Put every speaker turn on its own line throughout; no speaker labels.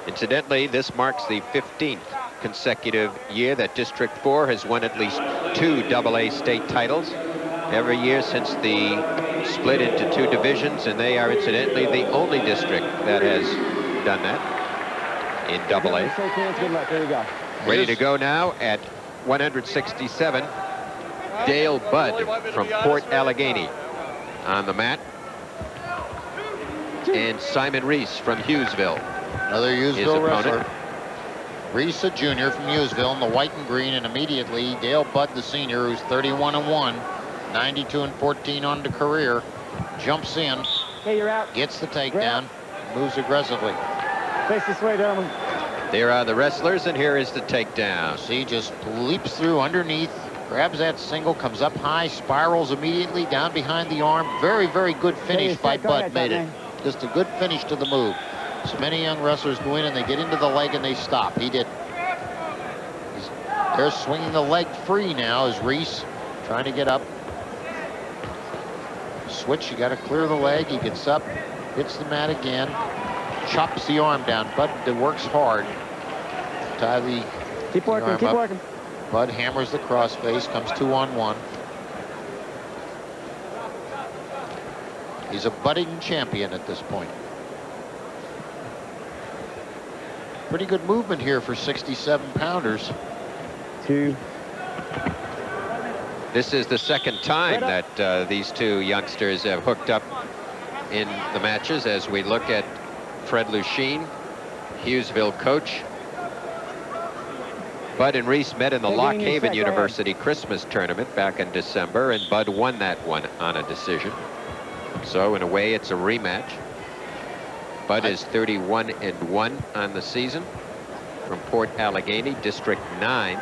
Incidentally, this marks the 15th consecutive year that District 4 has won at least 2 AA state titles every year since the split into 2 divisions, and they are incidentally the only district that has done that in AA.
Good luck. There you go.
Ready to go now at 167. Dale Budd from Port Allegheny on the mat, and Simon Reese from Hughesville.
Another Hughesville wrestler. Reese, a junior from Hughesville in the white and green, and immediately Dale Budd, the senior, who's 31-1, 92-14 on the career, jumps in,
you're out.
gets the takedown, moves aggressively.
Face this way, gentlemen.
There are the wrestlers, and here is the takedown.
See, just leaps through underneath, grabs that single, comes up high, spirals immediately down behind the arm. Very, very good finish by Budd. Made it. Just a good finish to the move. So many young wrestlers go in and they get into the leg and they stop. He didn't. They're swinging the leg free now as Reese trying to get up. Switch, you got to clear the leg. He gets up, hits the mat again, chops the arm down. Budd works hard. Tie the
keep working, keep working.
Budd hammers the crossface, comes 2-on-1. He's a budding champion at this point. Pretty good movement here for 67-pounders.
2.
This is the second time that these two youngsters have hooked up in the matches. As we look at Fred Lucchine, Hughesville coach. Bud and Reese met in the Lock Haven University Christmas tournament back in December, and Bud won that one on a decision. So in a way, it's a rematch. Bud is 31-1 on the season from Port Allegheny, District 9.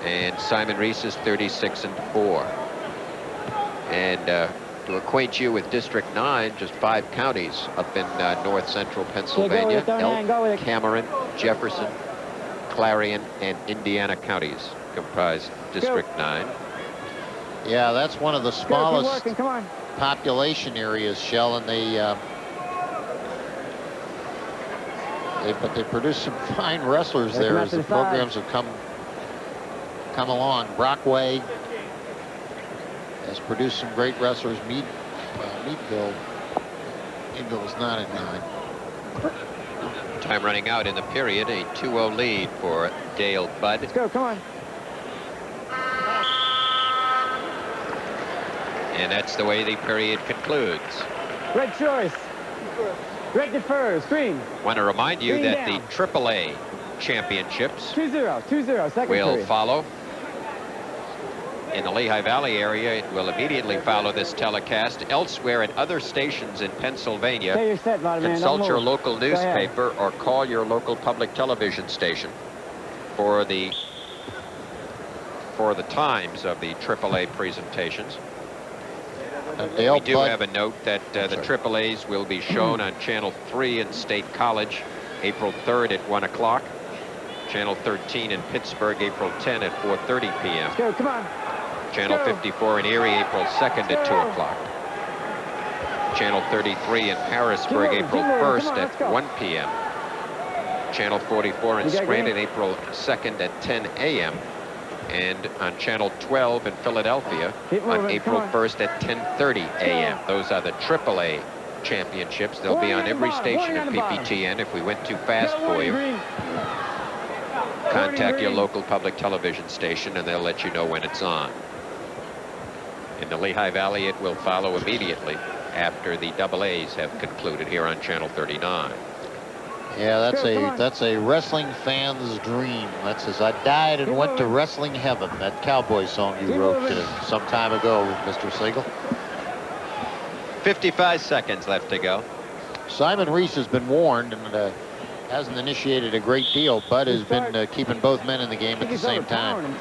And Simon Reese is 36-4. And to acquaint you with District 9, just 5 counties up in north central Pennsylvania: Elk, Cameron, Jefferson, Clarion, and Indiana counties comprise District 9.
Yeah, that's one of the smallest population areas, Shell, and but they produce some fine wrestlers there as the programs have come along. Brockway has produced some great wrestlers. Meadville is not in 9.
Time running out in the period, a 2-0 lead for Dale Budd.
Let's go, come on.
And that's the way the period concludes.
Red choice. Red defers, green.
Want to remind you
green
that
down.
the AAA championships
2-0, second
will
period.
follow. In the Lehigh Valley area, it will immediately follow this telecast. Elsewhere at other stations in Pennsylvania,
you're set,
consult your local newspaper or call your local public television station for the times of the AAA presentations. We do have a note that the AAAs will be shown on Channel 3 in State College, April 3rd at 1 o'clock. Channel 13 in Pittsburgh, April 10 at 4:30 p.m.
Let's go, come on.
Channel 54 in Erie, April 2nd at 2 o'clock. Channel 33 in Harrisburg, April 1st at 1 p.m. Channel 44 in Scranton, April 2nd at 10 a.m. And on Channel 12 in Philadelphia on April 1st at 10:30 a.m. Those are the AAA championships. They'll be on every station at PPTN. If we went too fast for you, contact your local public television station and they'll let you know when it's on. In the Lehigh Valley, it will follow immediately after the AA's have concluded here on Channel 39.
Yeah, that's a wrestling fan's dream. That's as I died and went to wrestling heaven. That cowboy song you wrote some time ago, Mr. Siegel.
55 seconds left to go.
Simon Reese has been warned and hasn't initiated a great deal. Bud has been keeping both men in the game at the same time.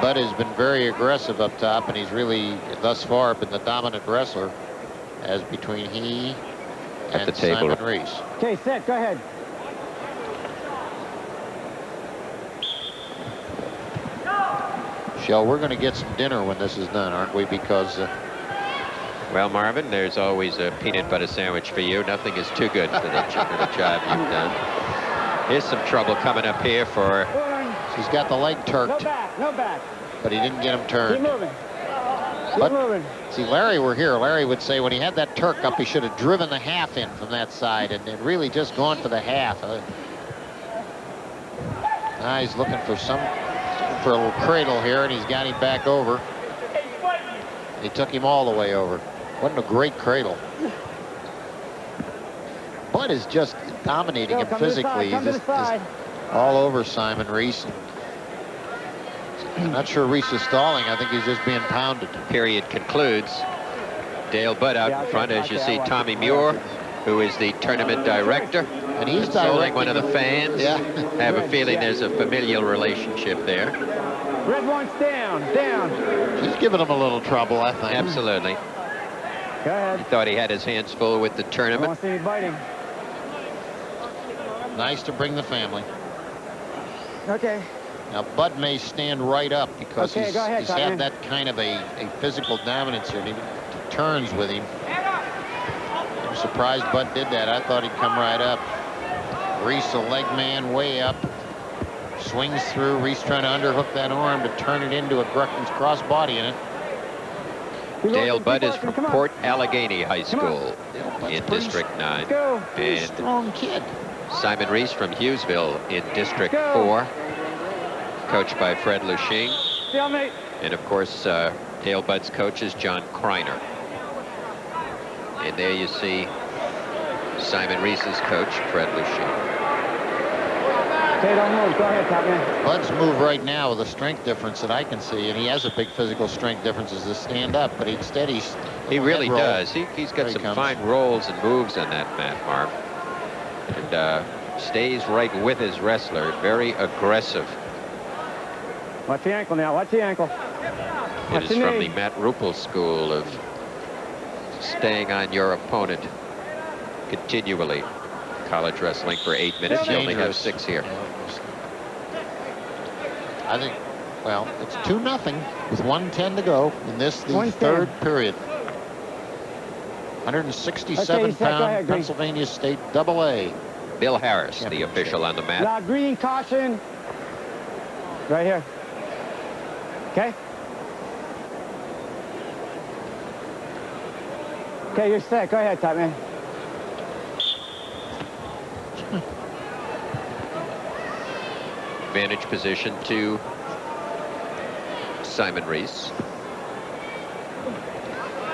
Bud has been very aggressive up top, and he's really, thus far, been the dominant wrestler, as between he and Simon Reese.
Okay, set, go ahead.
Shell, we're going to get some dinner when this is done, aren't we? Because
Well, Marvin, there's always a peanut butter sandwich for you. Nothing is too good for the job you've done. Here's some trouble coming up here for...
He's got the leg turked.
No back, no back.
But he didn't get him
Keep
turned.
moving. Keep
But,
moving.
see, Larry were here. Larry would say when he had that Turk up, he should have driven the half in from that side and really just gone for the half. Now he's looking for a little cradle here, and he's got him back over. He took him all the way over. Wasn't a great cradle. Bud is just dominating him physically. He's just all over Simon Reese. I'm not sure Reese is stalling. I think he's just being pounded.
Period concludes. Dale Budd out in front, as you see Tommy Muir, who is the tournament director.
And he's
consoling one of the fans.
Yeah.
I have a feeling there's a familial relationship there.
Red one's down, down.
He's giving him a little trouble, I think.
Absolutely.
Go ahead.
He thought he had his hands full with the
I
tournament.
don't see any biting.
Nice to bring the family.
Okay.
Now, Bud may stand right up because
Okay,
he's
go ahead, Tottenham.
had that kind of a physical dominance here. And he turns with him. I'm surprised Bud did that. I thought he'd come right up. Reese, a leg man, way up. Swings through. Reese trying to underhook that arm to turn it into a Gruckman's crossbody in it.
Dale Budd is from Port Allegheny High School in
Bud's
District 9.
Go.
Pretty
And
strong kid.
Simon Reese from Hughesville in District 4, coached by Fred Lushing.
Stalemate.
And of course, Dale Budd's coach is John Kreiner. And there you see Simon Reese's coach, Fred Lushing.
Okay, don't move. Go ahead, top man.
Bud's move right now with a strength difference that I can see, and he has a big physical strength difference, is to stand up, but instead
He really
roll.
does. He's got
There he
some
comes.
fine rolls and moves on that mat, Mark. And stays right with his wrestler. Very aggressive.
Watch the ankle now. Watch the ankle.
It
Watch
is
the
from
knee.
the Matt Ruppel school of staying on your opponent continually. College wrestling for 8 minutes. You only have 6 here.
I think, well, it's 2-0 with 1:10 to go in this, the
1:10.
third period.
Okay,
167-pound
go ahead, Green.
Pennsylvania State AA.
Bill Harris, the
Championship.
official on the mat.
Now, green, caution. Right here. Okay? Okay, you're set. Go ahead, top man.
Advantage position to Simon Reese.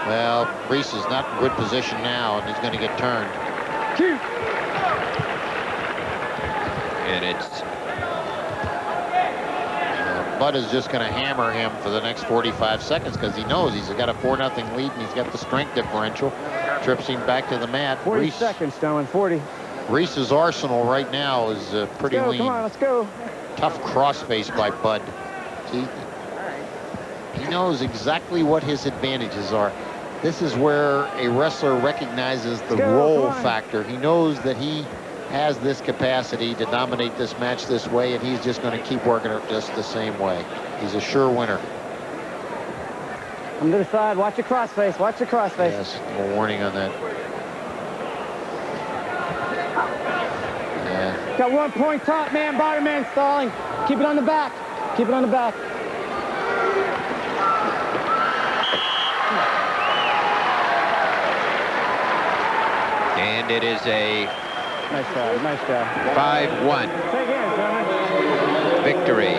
Well, Reese is not in good position now, and he's going to get turned.
Cute.
And it's
Bud is just going to hammer him for the next 45 seconds because he knows he's got a 4-0 lead and he's got the strength differential. Trips him back to the mat.
40 seconds, Stoneman. 40.
Reese's arsenal right now is pretty
Go,
lean.
come on, let's go.
Tough crossface by Bud. He knows exactly what his advantages are. This is where a wrestler recognizes the roll factor. He knows that he has this capacity to dominate this match this way, and he's just going to keep working it just the same way. He's a sure winner.
Come to the side. Watch your crossface. Watch your crossface.
Yes, a warning on that. Yeah.
Got 1 point, top man, bottom man stalling. Keep it on the back. Keep it on the back.
and it is a
Nice job, nice job.
5-1
Say again, gentlemen.
victory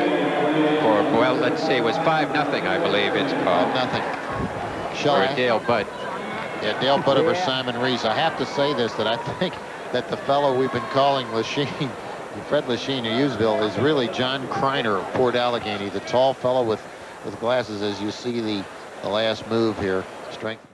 for, well, let's see, it was 5-0, I believe it's called.
5-0. Shall
For
I?
Dale Budd.
Yeah, Dale Budd over Simon Reese. I have to say this, that I think that the fellow we've been calling Lachine, Fred Lachine of Hughesville, is really John Kreiner of Port Allegheny, the tall fellow with glasses, as you see the last move here. Strength.